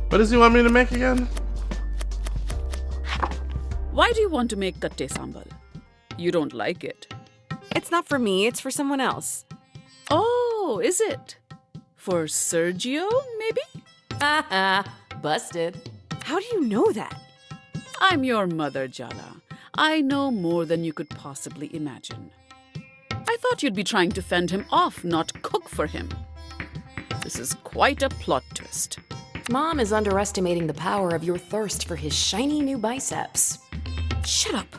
What does he want me to make again? Why do you want to make katte sambal? You don't like it. It's not for me, it's for someone else. Oh, is it? For Sergio, maybe? Haha, busted. How do you know that? I'm your mother, Jala. I know more than you could possibly imagine. I thought you'd be trying to fend him off, not cook for him. This is quite a plot twist. Mom is underestimating the power of your thirst for his shiny new biceps. Shut up.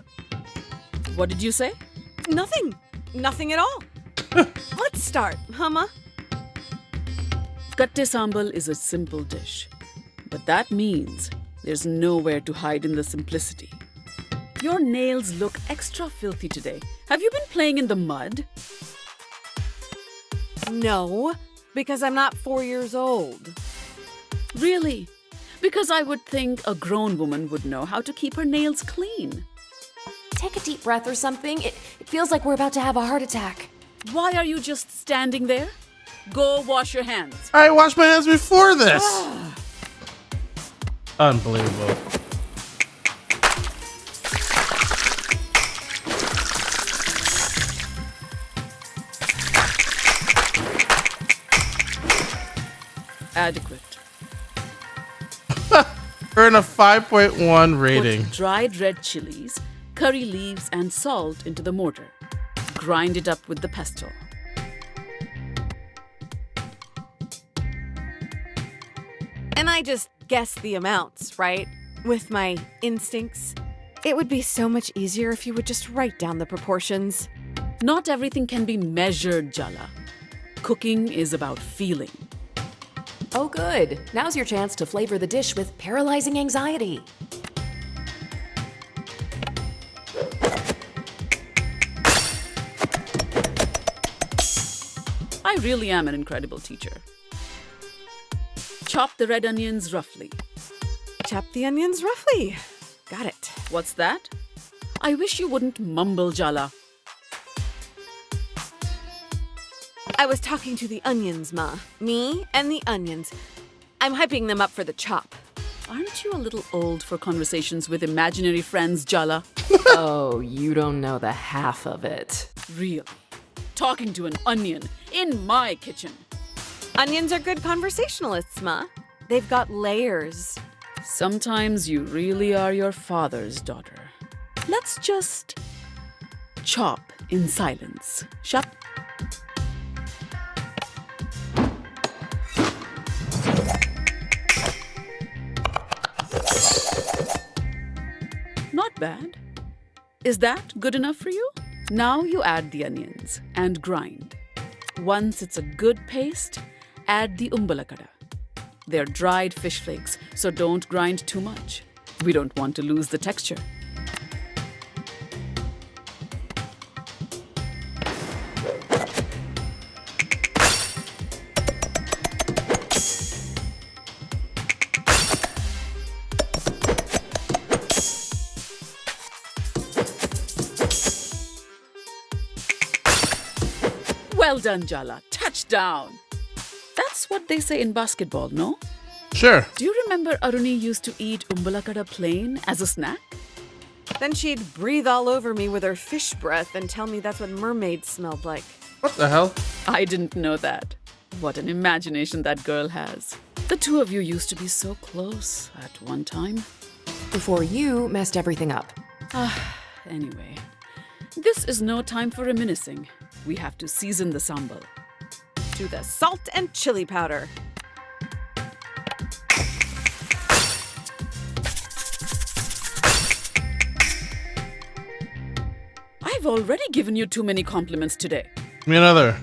What did you say? Nothing. Nothing at all. Let's start, Ma? Katte sambal is a simple dish, but that means there's nowhere to hide in the simplicity. Your nails look extra filthy today. Have you been playing in the mud? No, because I'm not 4 years old. Really? Because I would think a grown woman would know how to keep her nails clean. Take a deep breath or something. It feels like we're about to have a heart attack. Why are you just standing there? Go wash your hands. I washed my hands before this. Unbelievable. Adequate. Earn a 5.1 rating. Put dried red chilies, curry leaves, and salt into the mortar. Grind it up with the pestle. And I just guess the amounts, right? With my instincts. It would be so much easier if you would just write down the proportions. Not everything can be measured, Jala. Cooking is about feeling. Oh, good. Now's your chance to flavor the dish with paralyzing anxiety. I really am an incredible teacher. Chop the red onions roughly. Chop the onions roughly. Got it. What's that? I wish you wouldn't mumble, Jala. I was talking to the onions, Ma. Me and the onions. I'm hyping them up for the chop. Aren't you a little old for conversations with imaginary friends, Jala? Oh, you don't know the half of it. Really? Talking to an onion in my kitchen. Onions are good conversationalists, Ma. They've got layers. Sometimes you really are your father's daughter. Let's just chop in silence. Shut. Not bad. Is that good enough for you? Now you add the onions and grind. Once it's a good paste, add the umbalakada. They're dried fish flakes, so don't grind too much. We don't want to lose the texture. Well done, Jala. Touchdown. That's what they say in basketball, no? Sure. Do you remember Aruni used to eat umbalakada plain as a snack? Then she'd breathe all over me with her fish breath and tell me that's what mermaids smelled like. What the hell? I didn't know that. What an imagination that girl has. The two of you used to be so close at one time. Before you messed everything up. Anyway, this is no time for reminiscing. We have to season the sambal. To the salt and chili powder. I've already given you too many compliments today. Give me another.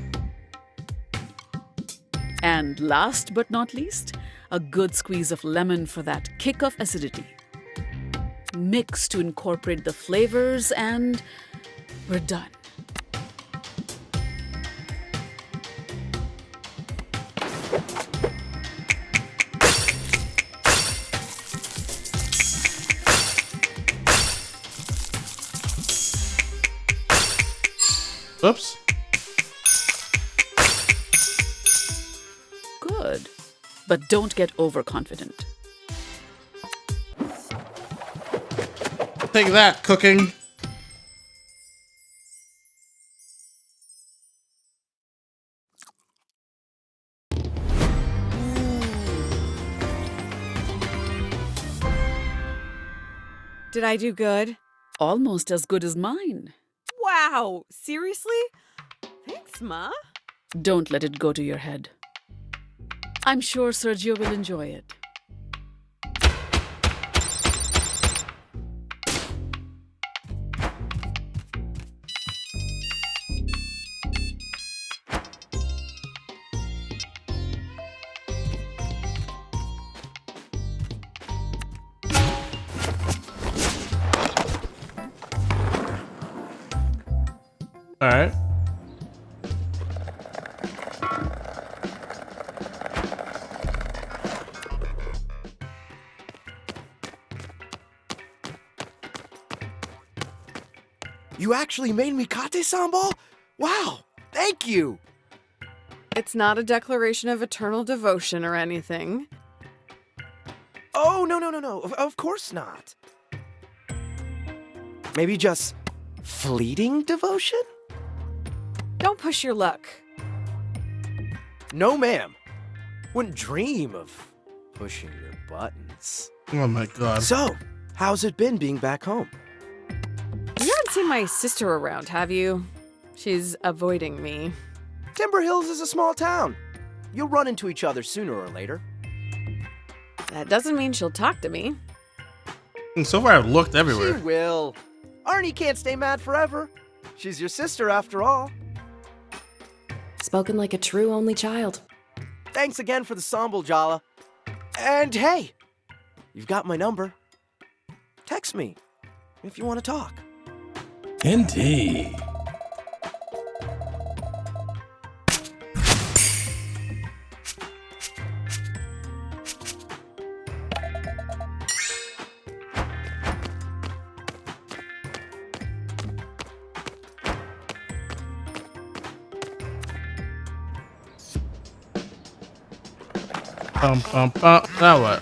And last but not least, a good squeeze of lemon for that kick of acidity. Mix to incorporate the flavors and we're done. Oops. Good. But don't get overconfident. Take that, cooking. Did I do good? Almost as good as mine. Wow, seriously? Thanks, Ma. Don't let it go to your head. I'm sure Sergio will enjoy it. All right. You actually made me kate sambal? Wow, thank you! It's not a declaration of eternal devotion or anything. Oh, no. Of course not. Maybe just fleeting devotion? Don't push your luck. No, ma'am. Wouldn't dream of pushing your buttons. Oh my god. So, how's it been being back home? You haven't seen my sister around, have you? She's avoiding me. Timber Hills is a small town. You'll run into each other sooner or later. That doesn't mean she'll talk to me. And so far, I've looked She everywhere. will. Arnie can't stay mad forever. She's your sister after all. Spoken like a true only child. Thanks again for the sambal, Jala. And hey, you've got my number. Text me if you want to talk. Indeed. Now what?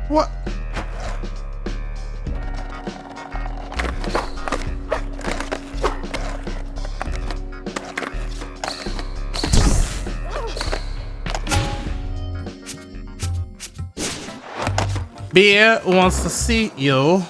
What? Beer wants to see you.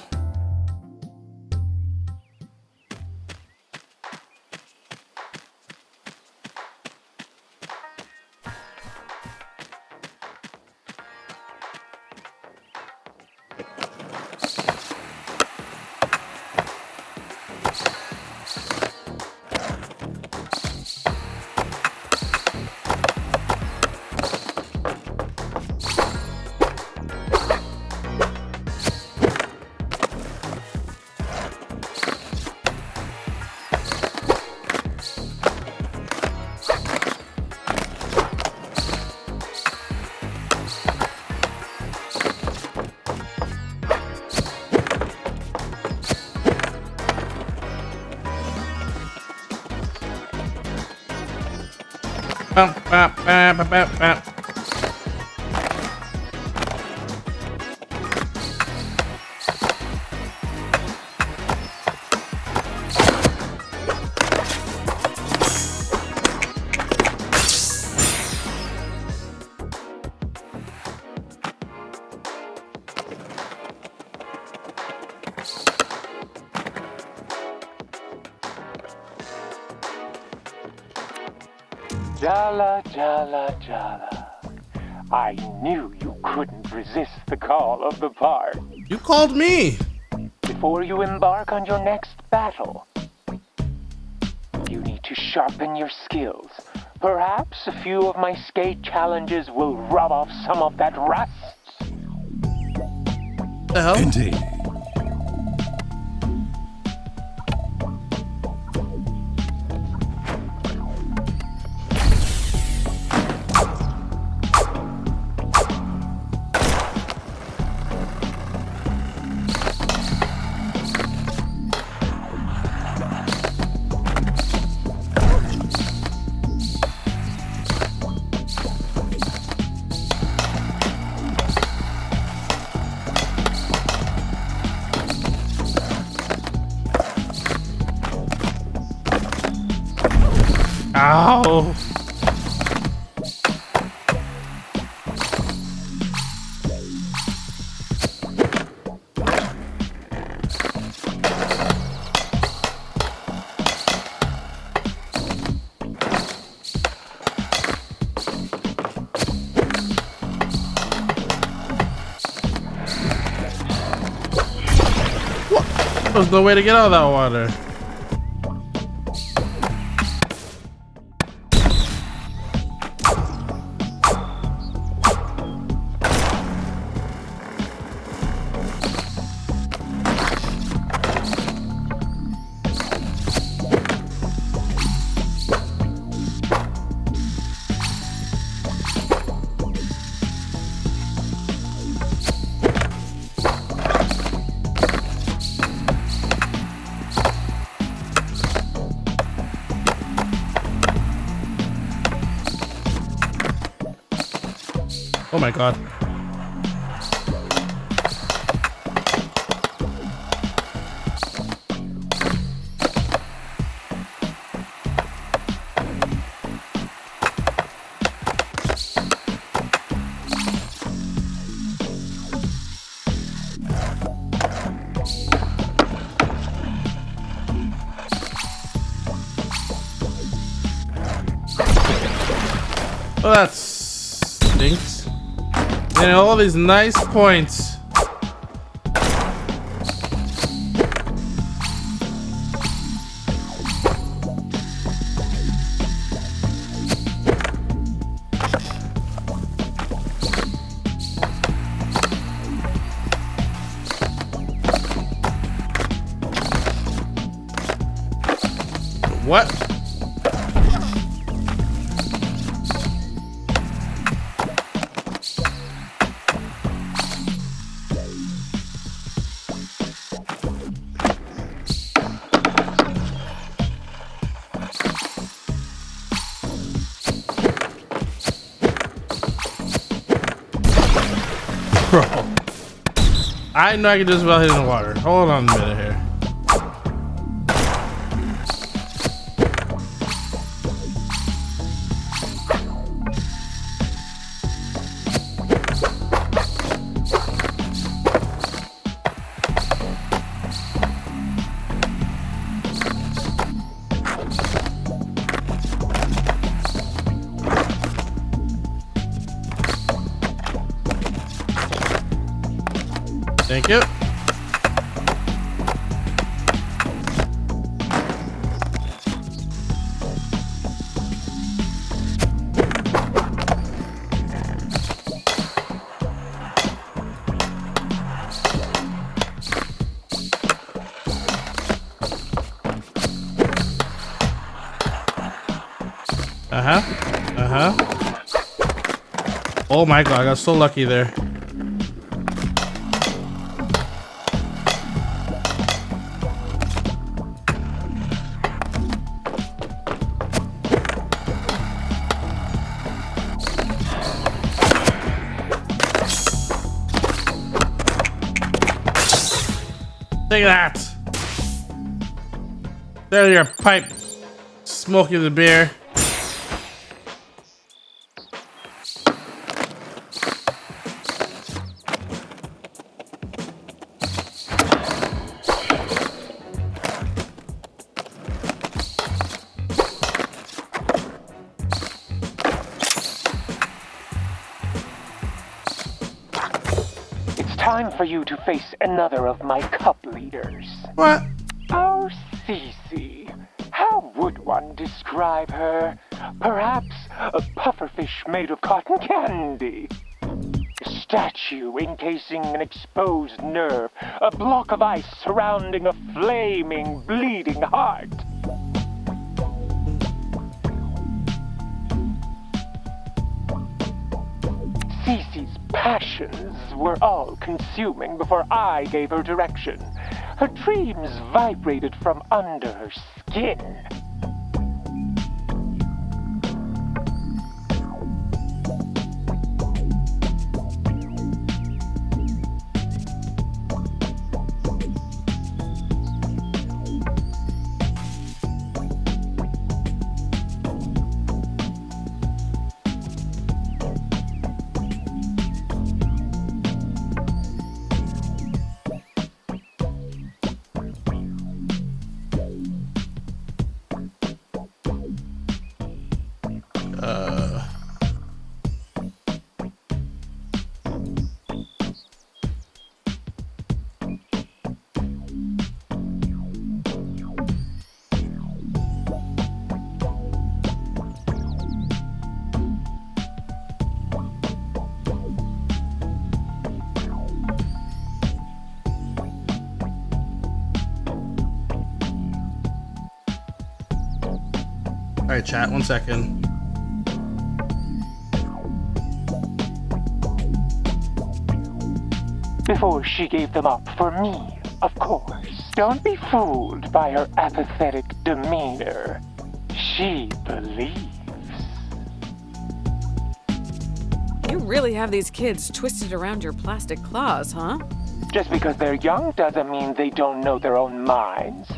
Jala, Jala, Jala. I knew you couldn't resist the call of the part. You called me. Before you embark on your next battle, you need to sharpen your skills. Perhaps a few of my skate challenges will rub off some of that rust. The hell? Indeed. Ow. There's no way to get out of that water. Oh my god. Oh, that stinks. And all these nice points. What? Bro, I know I can just about hit in the water. Hold on a minute here. Thank you. Oh my god, I got so lucky there. Take that! There's your pipe, smoking the beer. Time for you to face another of my cup leaders. What? Our Cece. How would one describe her? Perhaps a pufferfish made of cotton candy. A statue encasing an exposed nerve. A block of ice surrounding a flaming, bleeding heart. Cece's passions were all-consuming before I gave her direction. Her dreams vibrated from under her skin. Alright, chat, 1 second. Before she gave them up for me, of course. Don't be fooled by her apathetic demeanor. She believes. You really have these kids twisted around your plastic claws, huh? Just because they're young doesn't mean they don't know their own minds.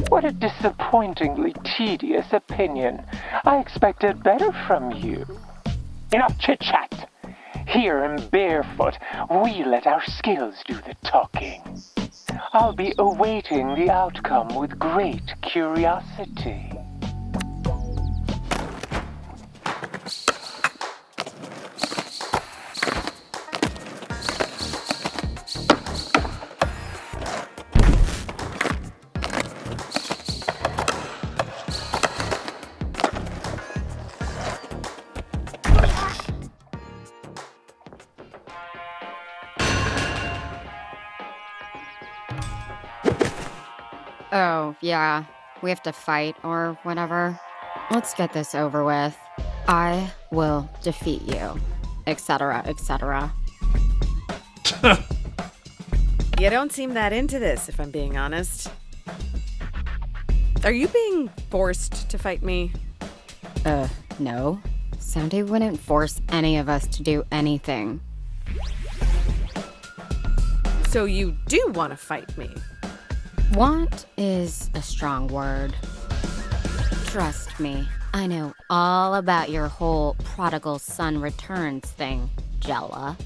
What a disappointingly tedious opinion. I expected better from you. Enough chit-chat. Here in Barefoot, we let our skills do the talking. I'll be awaiting the outcome with great curiosity. Oh, yeah. We have to fight or whatever. Let's get this over with. I will defeat you, etc., etc. You don't seem that into this, if I'm being honest. Are you being forced to fight me? No. Someday wouldn't force any of us to do anything. So you do want to fight me? Want is a strong word. Trust me, I know all about your whole prodigal son returns thing, Jella.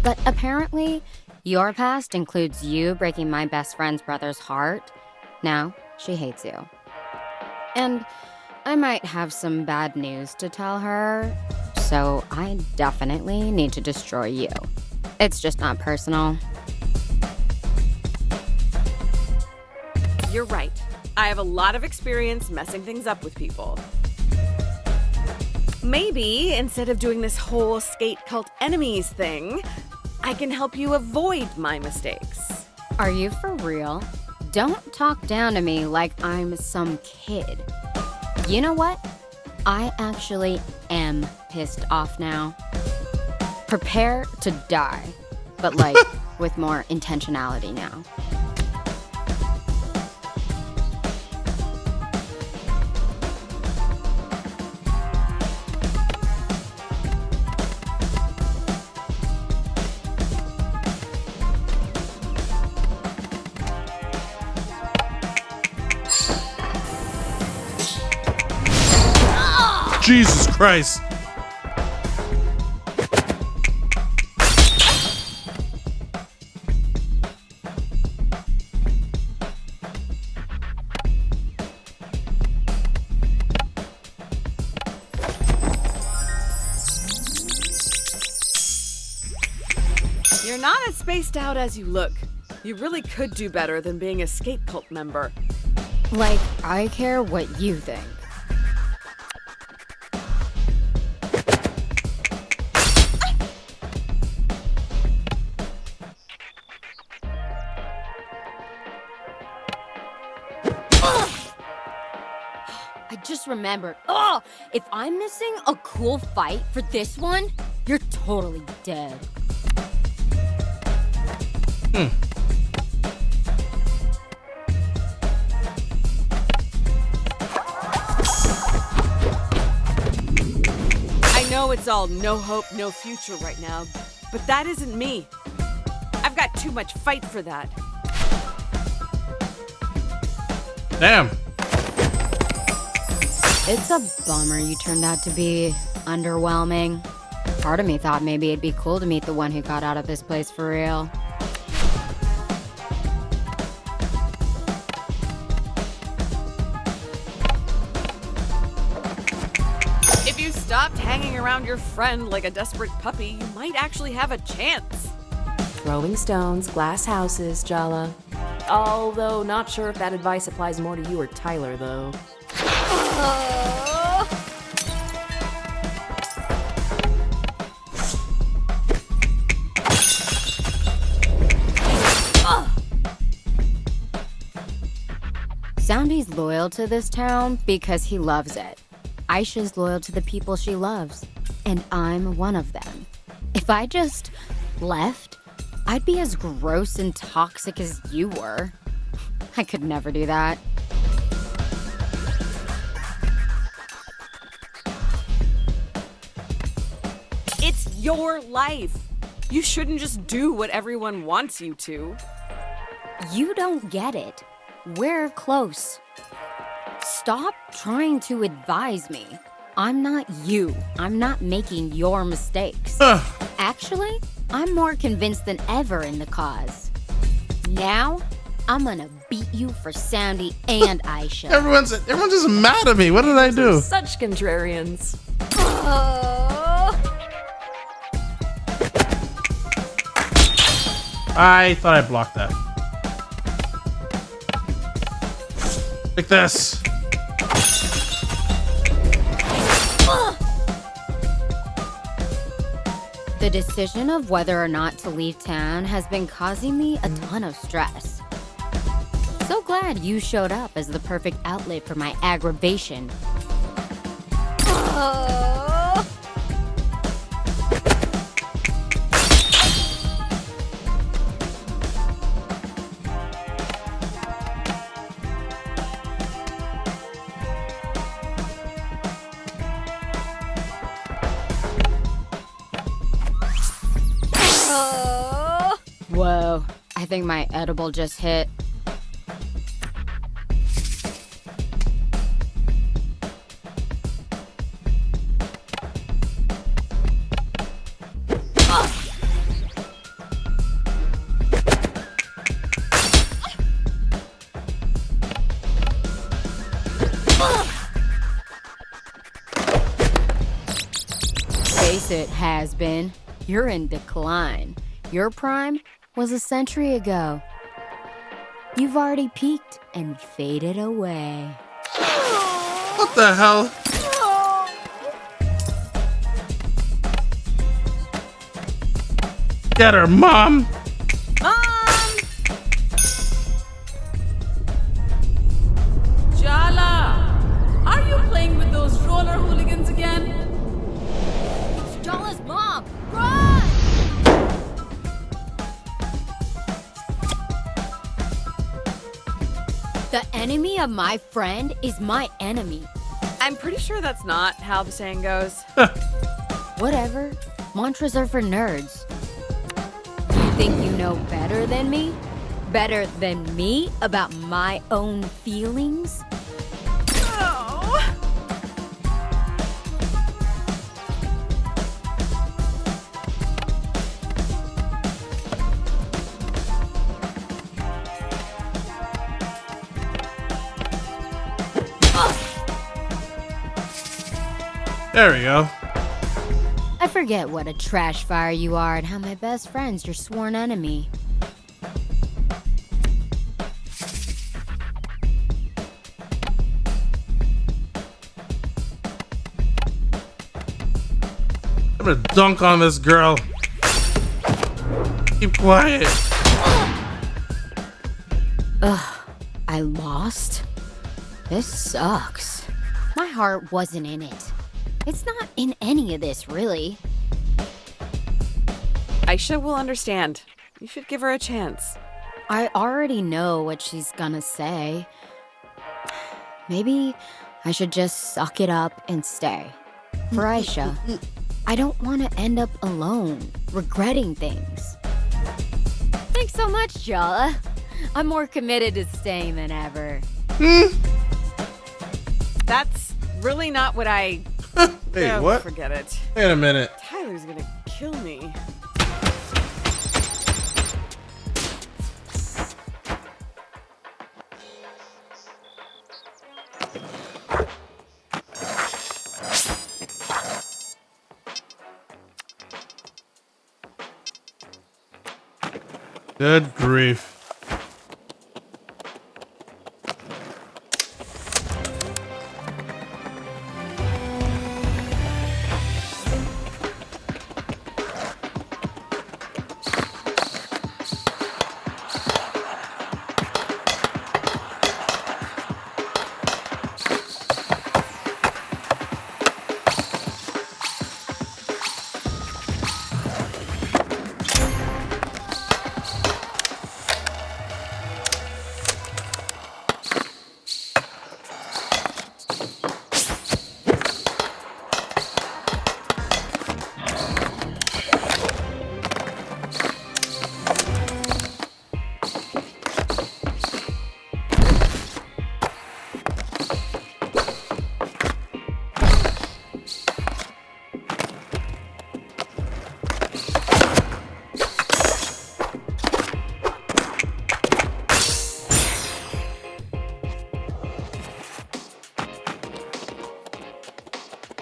But apparently, your past includes you breaking my best friend's brother's heart. Now, she hates you. And I might have some bad news to tell her, so I definitely need to destroy you. It's just not personal. You're right. I have a lot of experience messing things up with people. Maybe, instead of doing this whole skate cult enemies thing, I can help you avoid my mistakes. Are you for real? Don't talk down to me like I'm some kid. You know what? I actually am pissed off now. Prepare to die, but like with more intentionality now. Jesus Christ. You're not as spaced out as you look. You really could do better than being a skate cult member. Like, I care what you think. I just remembered. Oh, if I'm missing a cool fight for this one, you're totally dead. I know it's all no hope, no future right now, but that isn't me. I've got too much fight for that. Damn. It's a bummer you turned out to be underwhelming. Part of me thought maybe it'd be cool to meet the one who got out of this place for real. If you stopped hanging around your friend like a desperate puppy, you might actually have a chance. Throwing stones, glass houses, Jala. Although, not sure if that advice applies more to you or Tyler, though. Soundy's loyal to this town because he loves it. Aisha's loyal to the people she loves, and I'm one of them. If I just left, I'd be as gross and toxic as you were. I could never do that. It's your life. You shouldn't just do what everyone wants you to. You don't get it. We're close. Stop trying to advise me. I'm not you. I'm not making your mistakes. Actually, I'm more convinced than ever in the cause. Now, I'm gonna beat you for Soundy and Aisha. Everyone's just mad at me. What did I do? Such contrarians. I thought I blocked that. Like this. The decision of whether or not to leave town has been causing me a ton of stress. So glad you showed up as the perfect outlet for my aggravation. Whoa, I think my edible just hit. Face it, has been. You're in decline. Your prime was a century ago. You've already peaked and faded away. What the hell? Get her, Mom! Jala, are you playing with those roller hooligans again? It's Jala's mom! Run! The enemy of my friend is my enemy. I'm pretty sure that's not how the saying goes. Whatever. Mantras are for nerds. You think you know better than me? Better than me about my own feelings? There we go. I forget what a trash fire you are and how my best friend's your sworn enemy. I'm gonna dunk on this girl. Keep quiet. Ugh, I lost? This sucks. My heart wasn't in it. It's not in any of this, really. Aisha will understand. You should give her a chance. I already know what she's gonna say. Maybe I should just suck it up and stay. For Aisha, I don't want to end up alone, regretting things. Thanks so much, Jala. I'm more committed to staying than ever. That's really not what I... Hey, Oh, what? Forget it. Wait a minute. Tyler's gonna kill me. Good grief.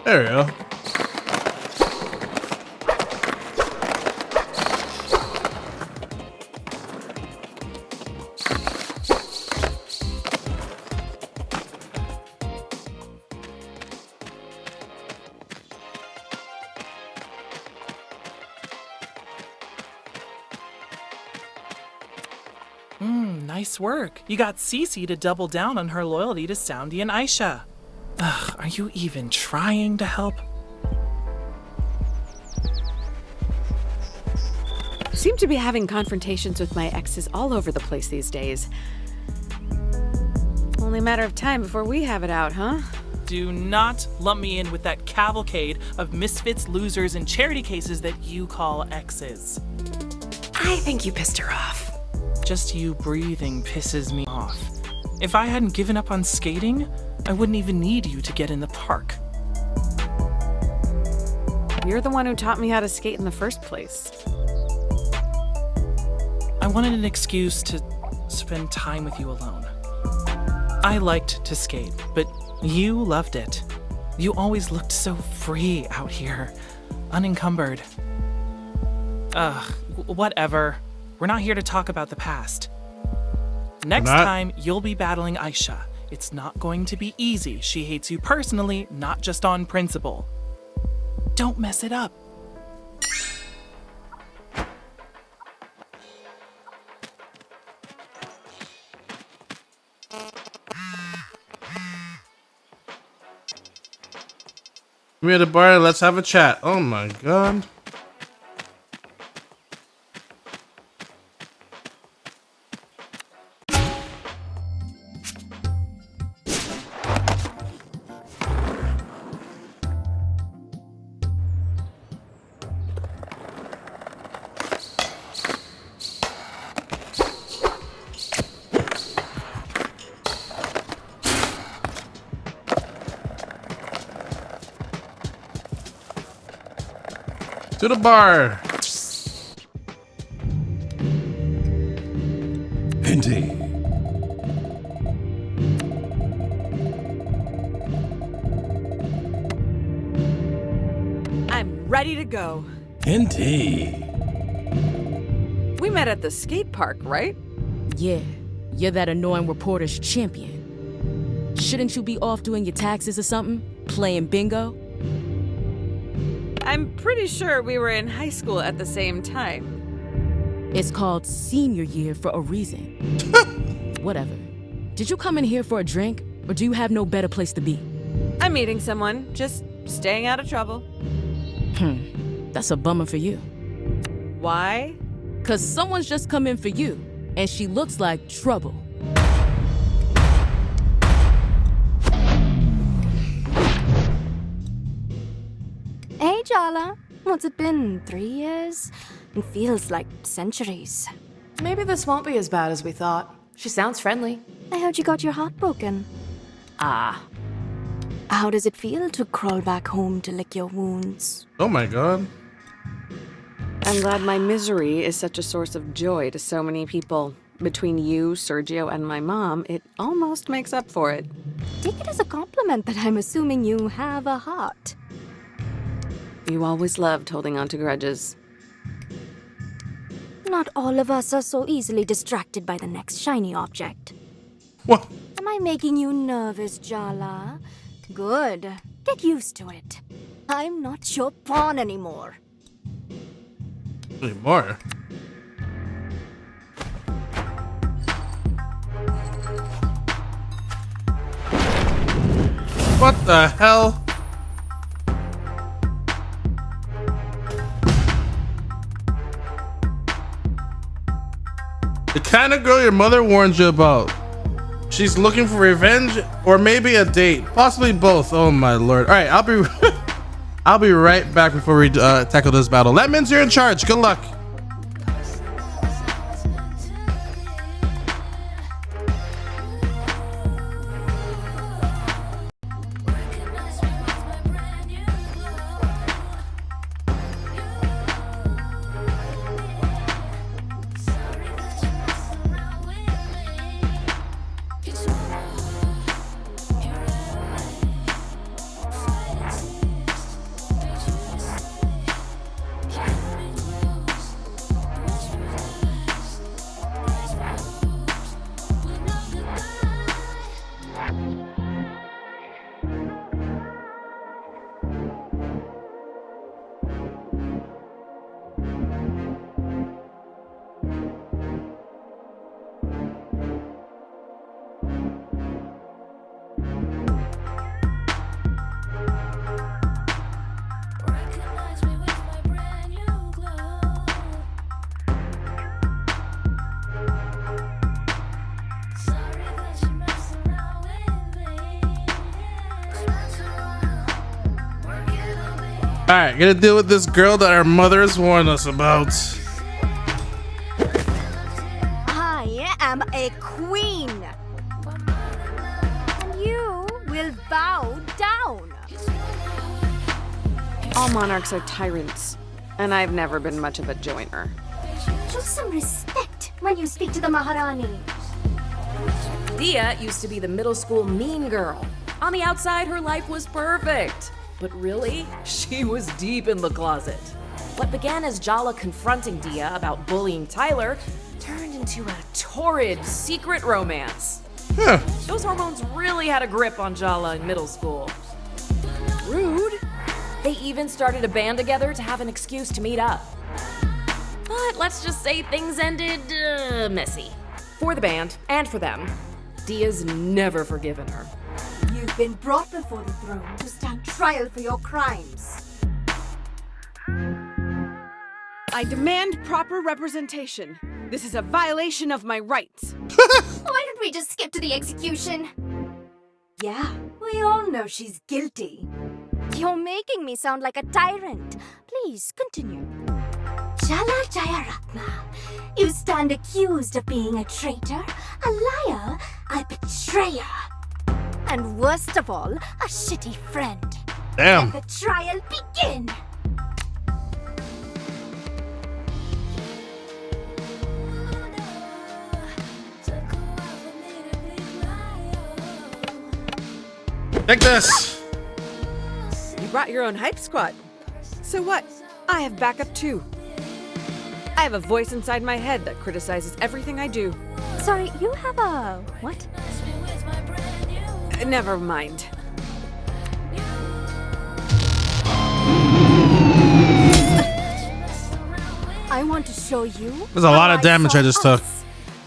There we go. Nice work. You got Cece to double down on her loyalty to Soundy and Aisha. Ugh, are you even trying to help? Seem to be having confrontations with my exes all over the place these days. Only a matter of time before we have it out, huh? Do not lump me in with that cavalcade of misfits, losers, and charity cases that you call exes. I think you pissed her off. Just you breathing pisses me off. If I hadn't given up on skating, I wouldn't even need you to get in the park. You're the one who taught me how to skate in the first place. I wanted an excuse to spend time with you alone. I liked to skate, but you loved it. You always looked so free out here, unencumbered. Whatever. We're not here to talk about the past. Next time, you'll be battling Aisha. It's not going to be easy. She hates you personally, not just on principle. Don't mess it up. Meet me at the bar and let's have a chat. Oh my god. To the bar. Indeed. I'm ready to go. Indeed. We met at the skate park, right? Yeah, you're that annoying reporter's champion. Shouldn't you be off doing your taxes or something? Playing bingo? I'm pretty sure we were in high school at the same time. It's called senior year for a reason. Whatever. Did you come in here for a drink, or do you have no better place to be? I'm meeting someone, just staying out of trouble. That's a bummer for you. Why? 'Cause someone's just come in for you, and she looks like trouble. Hey, Jala. What's it been? 3 years? It feels like centuries. Maybe this won't be as bad as we thought. She sounds friendly. I heard you got your heart broken. Ah. How does it feel to crawl back home to lick your wounds? Oh my god. I'm glad my misery is such a source of joy to so many people. Between you, Sergio, and my mom, it almost makes up for it. Take it as a compliment that I'm assuming you have a heart. You always loved holding on to grudges. Not all of us are so easily distracted by the next shiny object. What? Am I making you nervous, Jala? Good. Get used to it. I'm not your pawn anymore. Anymore? What the hell? The kind of girl your mother warned you about. She's looking for revenge or maybe a date, possibly both. Oh my lord. All right, I'll be right back before we tackle this battle. Lemons, you're in charge. Good luck. Alright, gonna deal with this girl that our mothers warned us about. I am a queen. And you will bow down. All monarchs are tyrants, and I've never been much of a joiner. Show some respect when you speak to the Maharani. Dia used to be the middle school mean girl. On the outside, her life was perfect. But really, she was deep in the closet. What began as Jala confronting Dia about bullying Tyler turned into a torrid secret romance. Huh. Those hormones really had a grip on Jala in middle school. Rude. They even started a band together to have an excuse to meet up. But let's just say things ended messy. For the band, and for them. Dia's never forgiven her. You've been brought before the throne to stand trial for your crimes. I demand proper representation. This is a violation of my rights. Why don't we just skip to the execution? Yeah, we all know she's guilty. You're making me sound like a tyrant. Please, continue. Jala Jayaratna, you stand accused of being a traitor, a liar, a betrayer. And worst of all, a shitty friend. Damn. Let the trial begin. Take this. You brought your own hype squad. So what? I have backup too. I have a voice inside my head that criticizes everything I do. Sorry, you have a what? Never mind. I want to show you. There's a lot of damage I just took.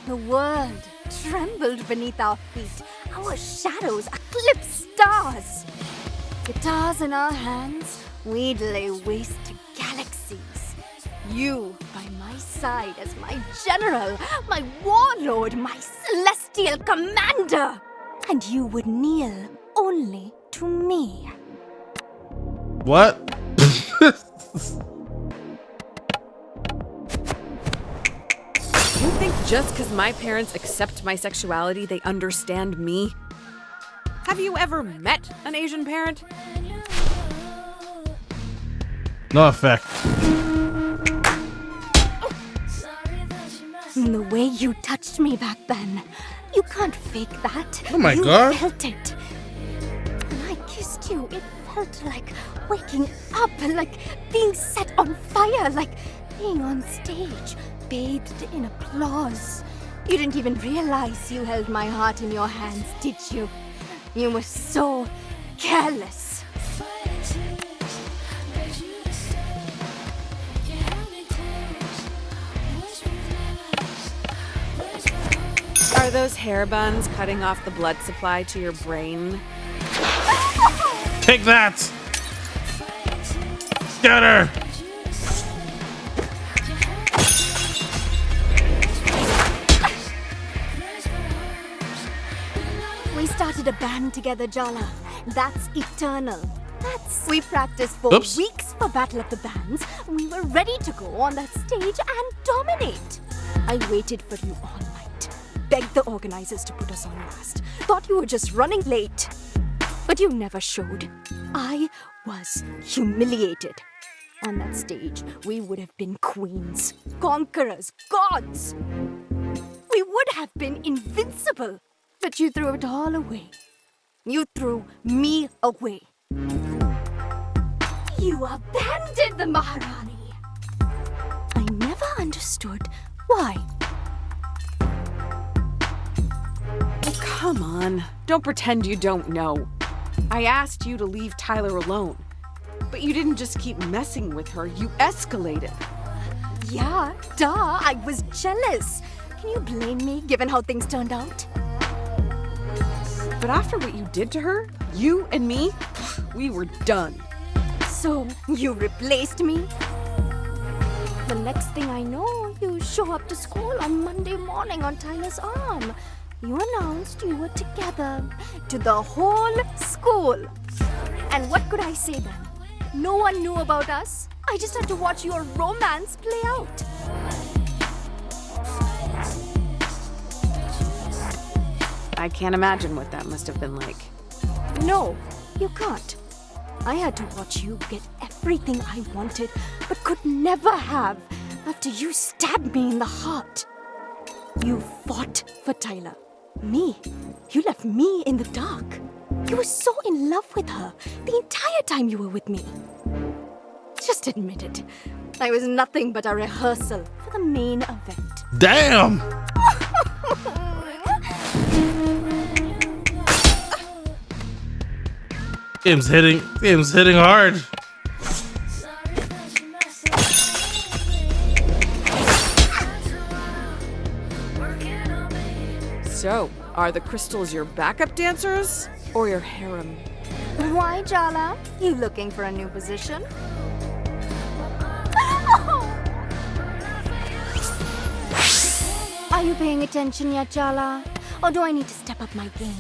The world trembled beneath our feet. Our shadows eclipsed stars. Guitars in our hands, we'd lay waste to galaxies. You by my side as my general, my warlord, my celestial commander. And you would kneel only to me. What? You think just because my parents accept my sexuality, they understand me? Have you ever met an Asian parent? No effect. The way you touched me back then, you can't fake that. Oh my you God. You felt it. When I kissed you, it felt like waking up, like being set on fire, like being on stage, bathed in applause. You didn't even realize you held my heart in your hands, did you? You were so careless. Are those hair buns cutting off the blood supply to your brain? Take that. Get her. We started a band together, Jala. That's eternal. We practiced for weeks for Battle of the Bands. We were ready to go on that stage and dominate. I waited for you all night. Begged the organizers to put us on last. Thought you were just running late. But you never showed. I was humiliated. On that stage, we would have been queens, conquerors, gods. We would have been invincible. But you threw it all away. You threw me away. You abandoned the Maharani. I never understood why. Oh, come on. Don't pretend you don't know. I asked you to leave Tyler alone. But you didn't just keep messing with her, you escalated. Yeah, duh, I was jealous. Can you blame me given how things turned out? But after what you did to her, you and me, we were done. So, you replaced me? The next thing I know, you show up to school on Monday morning on Tyler's arm. You announced you were together to the whole school. And what could I say then? No one knew about us. I just had to watch your romance play out. I can't imagine what that must have been like. No, you can't. I had to watch you get everything I wanted, but could never have after you stabbed me in the heart. You fought for Tyler. Me. You left me in the dark. You were so in love with her the entire time you were with me. Just admit it. I was nothing but a rehearsal for the main event. Damn! Game's hitting hard. So, are the crystals your backup dancers or your harem? Why, Jala? You looking for a new position? Are you paying attention yet, Jala? Or do I need to step up my game?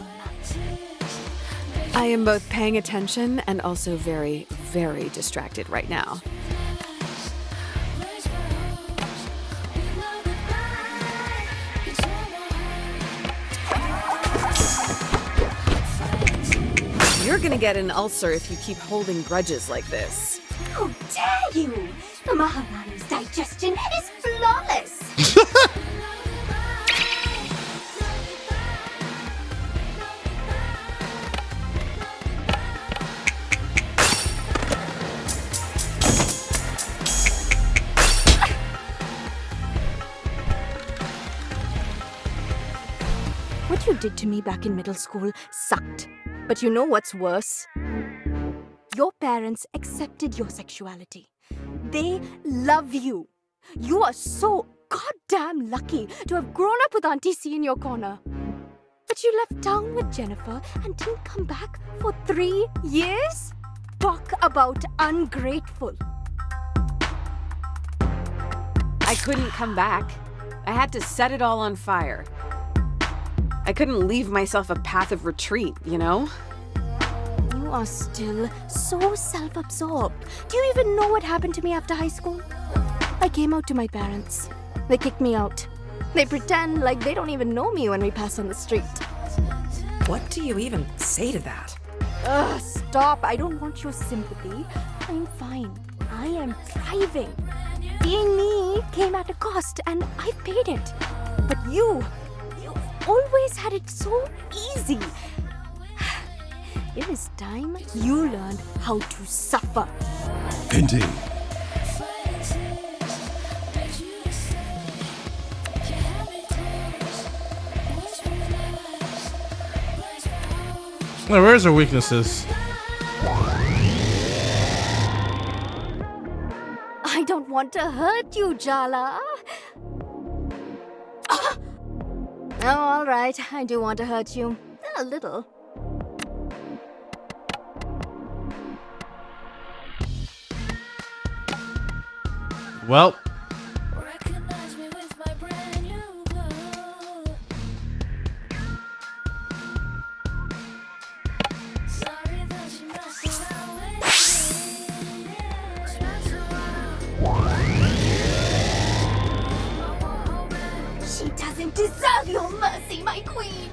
I am both paying attention and also very, very distracted right now. You're gonna get an ulcer if you keep holding grudges like this. How dare you! The Maharani's digestion is flawless! What you did to me back in middle school sucked. But you know what's worse? Your parents accepted your sexuality. They love you. You are so goddamn lucky to have grown up with Auntie C in your corner. But you left town with Jennifer and didn't come back for 3 years? Talk about ungrateful. I couldn't come back. I had to set it all on fire. I couldn't leave myself a path of retreat, you know? You are still so self-absorbed. Do you even know what happened to me after high school? I came out to my parents. They kicked me out. They pretend like they don't even know me when we pass on the street. What do you even say to that? Ugh, stop. I don't want your sympathy. I'm fine. I am thriving. Being me came at a cost, and I paid it. But you've always had it so easy. It is time you learned how to suffer. Indeed. Now, where's her weaknesses? I don't want to hurt you, Jala. Oh, all right. I do want to hurt you. A little. Well. She doesn't deserve your mercy, my queen.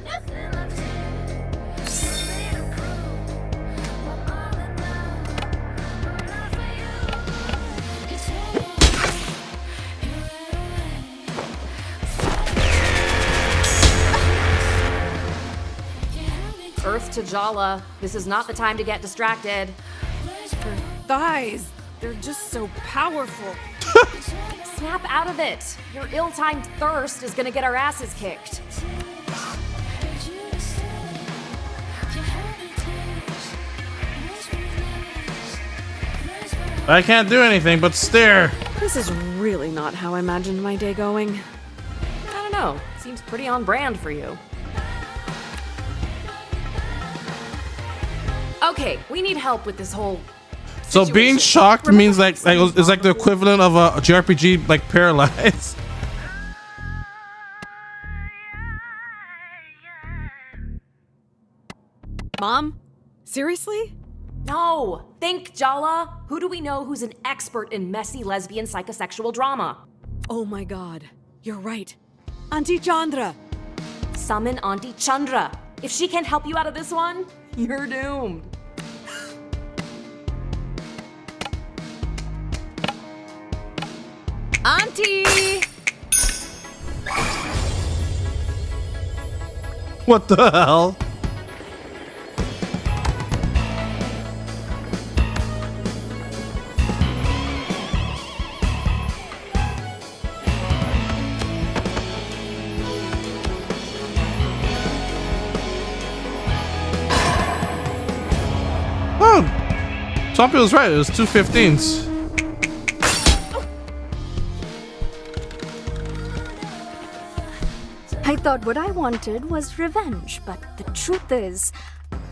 Earth to Jala. This is not the time to get distracted. Her thighs, they're just so powerful. Snap out of it. Your ill-timed thirst is gonna get our asses kicked. I can't do anything but stare. This is really not how I imagined my day going. I don't know. Seems pretty on brand for you. Okay, we need help with this whole So being shocked means like it's like the equivalent of a JRPG like paralyzed. Mom? Seriously? No! Think, Jala! Who do we know who's an expert in messy lesbian psychosexual drama? Oh my god. You're right. Auntie Chandra. Summon Auntie Chandra. If she can't help you out of this one, you're doomed. Auntie! What the hell? Oh, Swampy was right. It was 2 15s. I thought what I wanted was revenge, but the truth is,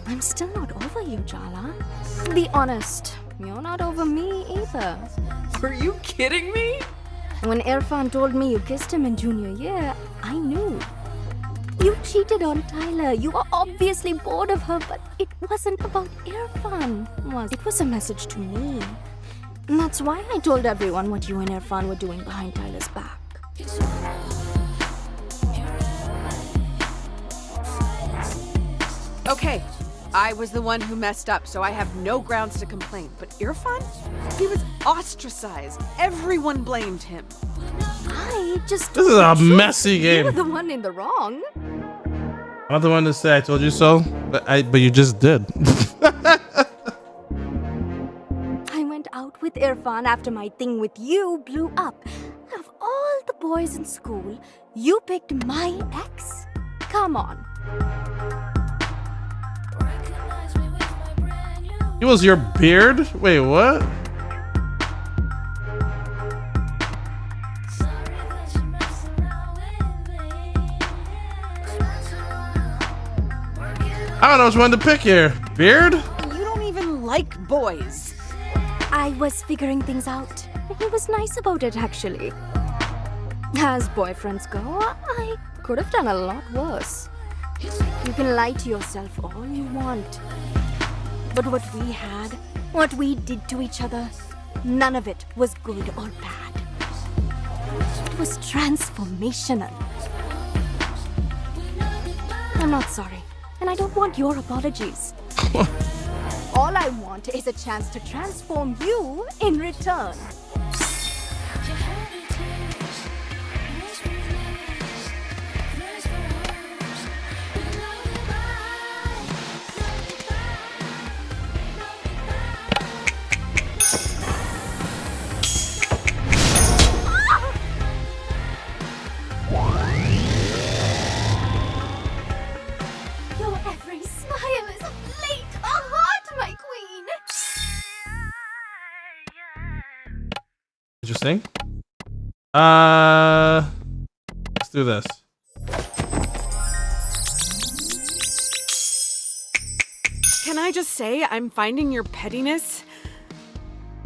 I'm still not over you, Jala. Be honest, you're not over me either. Are you kidding me? When Irfan told me you kissed him in junior year, I knew. You cheated on Tyler. You were obviously bored of her, but it wasn't about Irfan, was it? It was a message to me. And that's why I told everyone what you and Irfan were doing behind Tyler's back. Okay, I was the one who messed up, so I have no grounds to complain. But Irfan? He was ostracized. Everyone blamed him. I just... This is a messy game. You were the one in the wrong. I'm not the one to say I told you so, but you just did. I went out with Irfan after my thing with you blew up. Of all the boys in school, you picked my ex? Come on. It was your beard? Wait, what? I don't know which one to pick here. Beard? You don't even like boys. I was figuring things out. He was nice about it, actually. As boyfriends go, I could have done a lot worse. You can lie to yourself all you want. But what we had, what we did to each other, none of it was good or bad. It was transformational. I'm not sorry, and I don't want your apologies. All I want is a chance to transform you in return. Interesting. Let's do this. Can I just say I'm finding your pettiness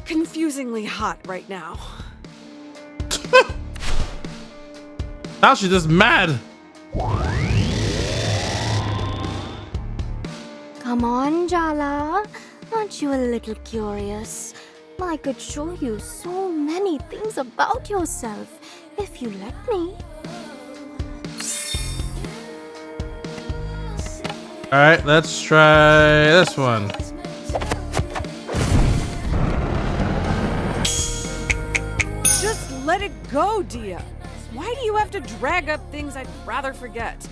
confusingly hot right now. Now she's just mad. Come on, Jala. Aren't you a little curious? I could show you so many things about yourself if you let me. All right, let's try this one. Just let it go, Dia. Why do you have to drag up things I'd rather forget?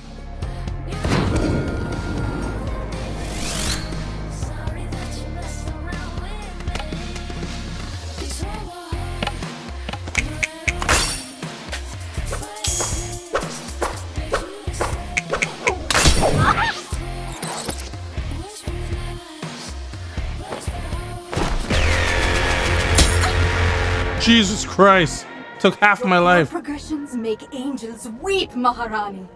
Jesus Christ. Took half of my life. Progressions make angels weep, Maharani.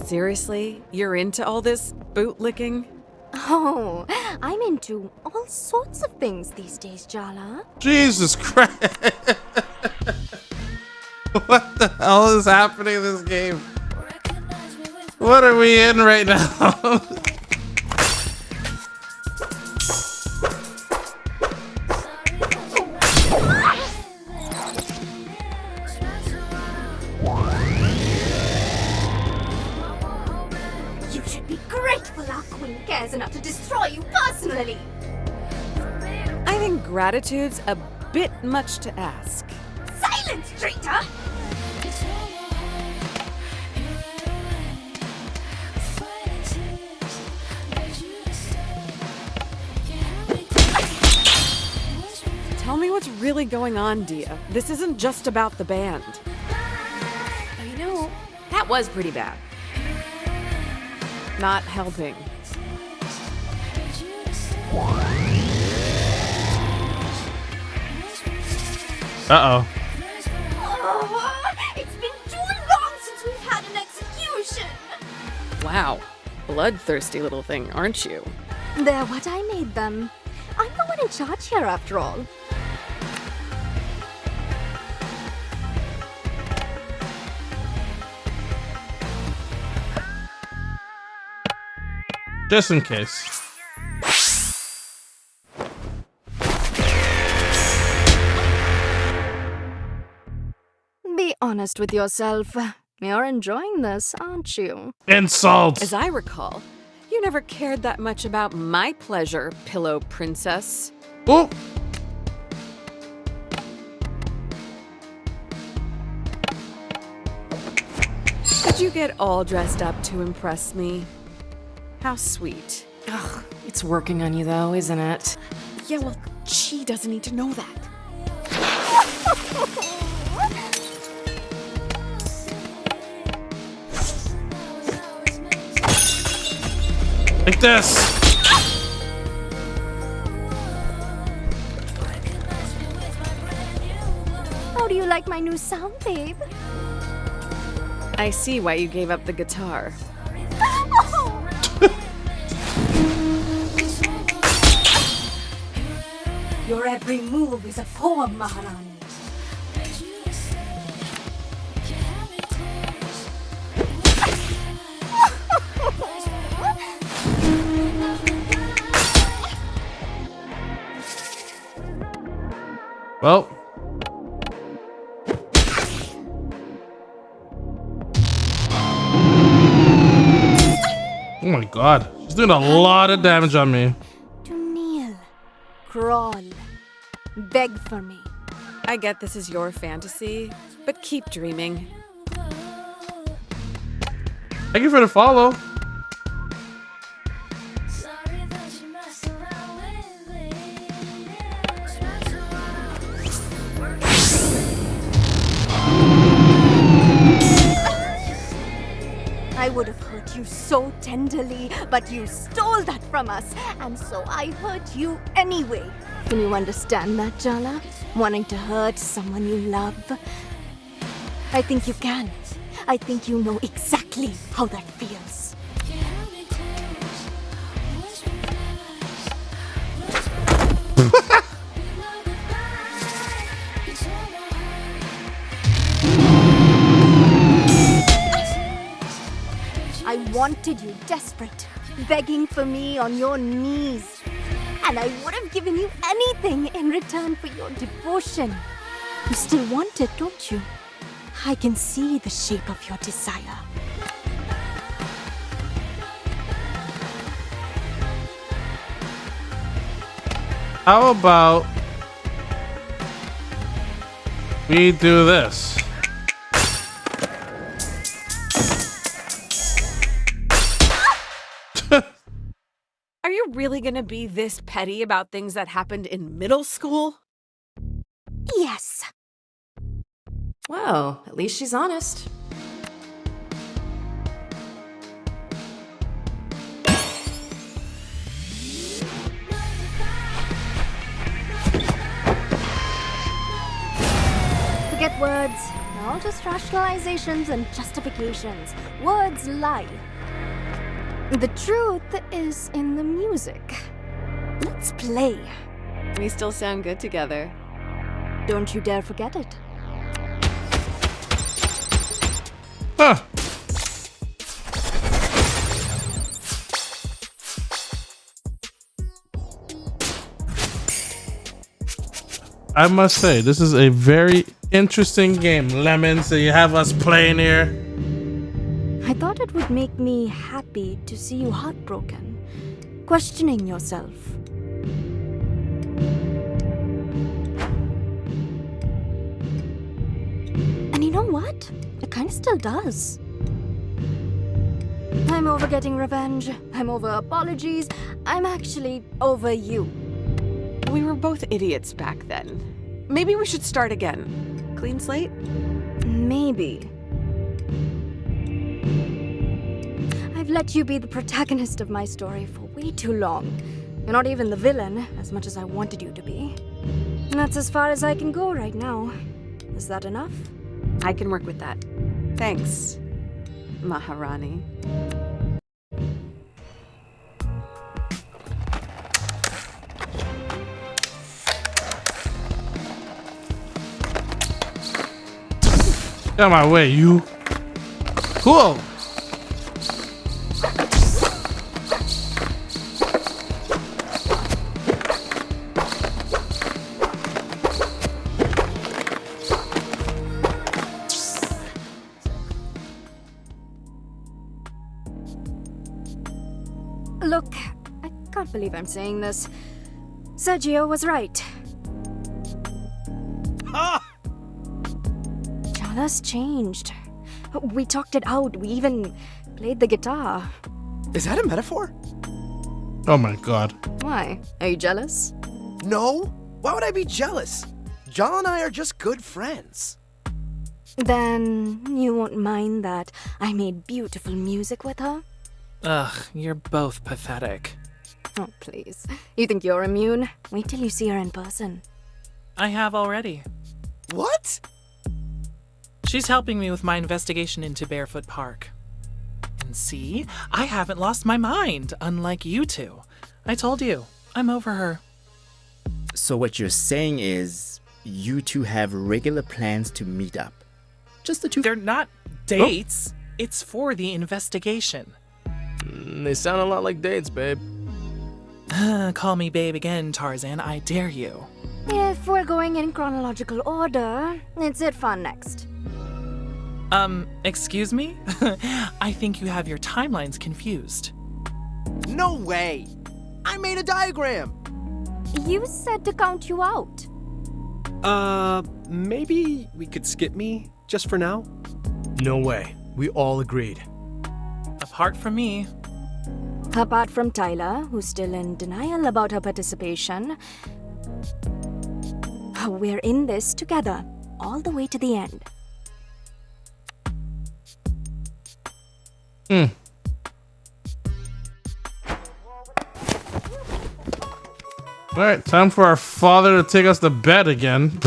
Seriously? You're into all this bootlicking? Oh, I'm into all sorts of things these days, Jala. Jesus Christ. What the hell is happening in this game? What are we in right now? personally. I think gratitude's a bit much to ask. Silence, traitor! Tell me what's really going on, Dia. This isn't just about the band. You know, that was pretty bad. Not helping. Uh-oh. Oh, it's been too long since we've had an execution. Wow. Bloodthirsty little thing, aren't you? They're what I made them. I'm the one in charge here after all. Just in case. Be honest with yourself. You're enjoying this, aren't you? Insults. As I recall, you never cared that much about my pleasure, Pillow Princess. Oh. Did you get all dressed up to impress me? How sweet. Ugh, it's working on you though, isn't it? Yeah, well, she doesn't need to know that. Like this. How do you like my new sound, babe? I see why you gave up the guitar. Your every move is a poem, Maharani. Well. Oh my god. She's doing a lot of damage on me. To kneel, crawl, beg for me. I get this is your fantasy, but keep dreaming. Thank you for the follow. I would have hurt you so tenderly, but you stole that from us, and so I hurt you anyway. Can you understand that, Jala? Wanting to hurt someone you love? I think you can. I think you know exactly how that feels. I wanted you desperate, begging for me on your knees. And I would have given you anything in return for your devotion. You still want it, don't you? I can see the shape of your desire. How about we do this? Are you really gonna be this petty about things that happened in middle school? Yes. Well, at least she's honest. Forget words. They're all just rationalizations and justifications. Words lie. The truth is in the music. Let's play. We still sound good together. Don't you dare forget it. Huh. I must say, this is a very interesting game, Lemons, that you have us playing here. I thought it would make me happy to see you heartbroken. questioning yourself. And you know what? It kind of still does. I'm over getting revenge. I'm over apologies. I'm actually over you. We were both idiots back then. Maybe we should start again. Clean slate? Maybe. I've let you be the protagonist of my story for way too long. You're not even the villain, as much as I wanted you to be. And that's as far as I can go right now. Is that enough? I can work with that. Thanks, Maharani. Get out of my way, you. Cool. Look, I can't believe I'm saying this. Sergio was right. Jala's changed. We talked it out. We even played the guitar. Is that a metaphor? Oh my god. Why? Are you jealous? No. Why would I be jealous? Jala and I are just good friends. Then you won't mind that I made beautiful music with her? Ugh, you're both pathetic. Oh, please. You think you're immune? Wait till you see her in person. I have already. What? She's helping me with my investigation into Barefoot Park. And see, I haven't lost my mind, unlike you two. I told you, I'm over her. So what you're saying is you two have regular plans to meet up? Just the two? They're not dates. Oh. It's for the investigation. They sound a lot like dates, babe. Call me babe again, Tarzan. I dare you. If we're going in chronological order, it's it fun next. Excuse me? I think you have your timelines confused. No way! I made a diagram! You said to count you out. Maybe we could skip me, just for now? No way. We all agreed. Apart from me. Apart from Tyler, who's still in denial about her participation. We're in this together, all the way to the end. Alright, time for our father to take us to bed again.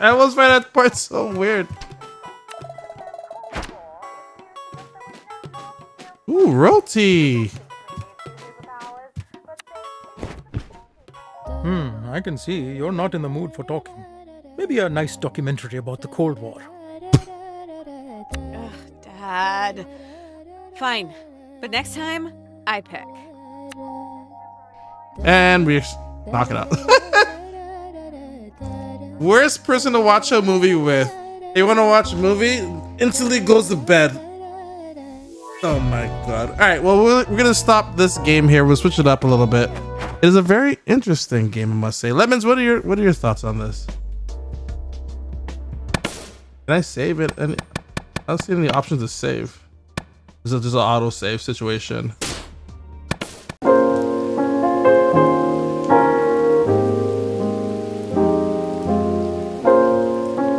I always find that part so weird. Ooh, roti. I can see you're not in the mood for talking. Maybe a nice documentary about the Cold War. Ugh, Dad. Fine, but next time, I pick. And we knock it out. Worst person to watch a movie with. You want to watch a movie? Instantly goes to bed. Oh my god. Alright, well, we're going to stop this game here. We'll switch it up a little bit. It is a very interesting game, I must say. Lemons, what are your thoughts on this? Can I save it? And I don't see any options to save. This is just an auto save situation.